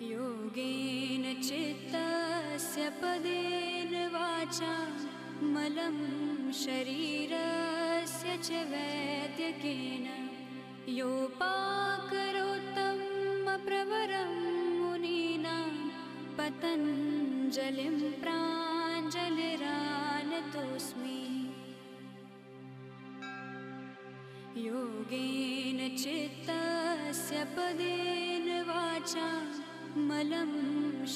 योगेन चित्तस्य पदेन वाचा मलं शरीरस्य च वैद्यकेन योपाकरोत्तं प्रवरं मुनीनां पतञ्जलिं प्राञ्जलिरानतोऽस्मि। योगेन चित्तस्य पदेन वाचा मलं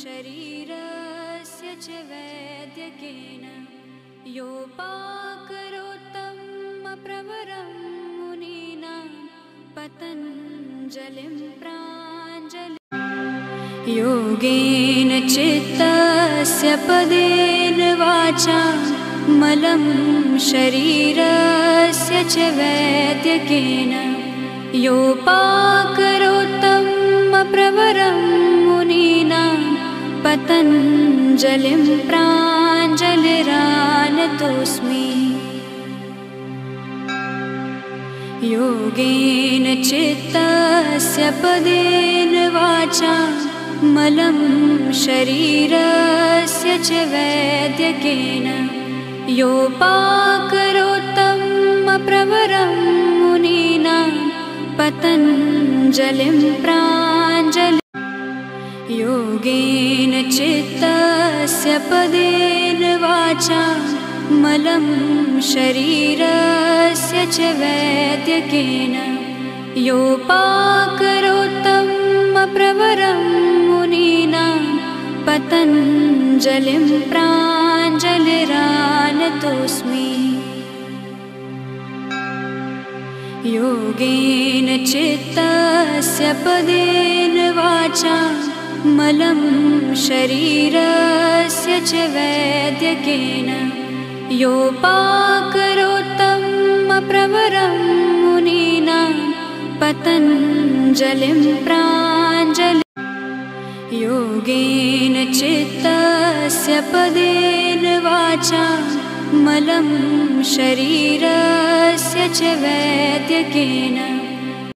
शरीरस्य च वैद्यकेन योपाकरोत्तं प्रवरं मुनीनां पतञ्जलिं प्राञ्जलि। योगेन चित्तस्य पदेन वाचा मलं शरीरस्य च वैद्यकेन योपाकरोत्तं प्रवरं मुनीनां पतञ्जलिं प्राञ्जलिरानतोऽस्मि। योगेन चित्तस्य पदेन वाचा मलं शरीरस्य च वैद्यकेन योपाकरोत्तं प्रवरं मुनीनां पतञ्जलिं प्राञ्जलि। योगेन चित्तस्य पदेन वाचा मलं शरीरस्य च वैद्यकेन योपाकरोत्तं प्रवरं मुनीनां पतञ्जलिं प्राञ्जलिरानतोऽस्मि। योगेन चित्तस्य पदेन वाचा मलं शरीरस्य च वैद्यकेन योपाकरोत्तं प्रवरं मुनीनां पतञ्जलिं प्राञ्जलि। योगेन चित्तस्य पदेन वाचा मलं शरीरस्य च वैद्यकेन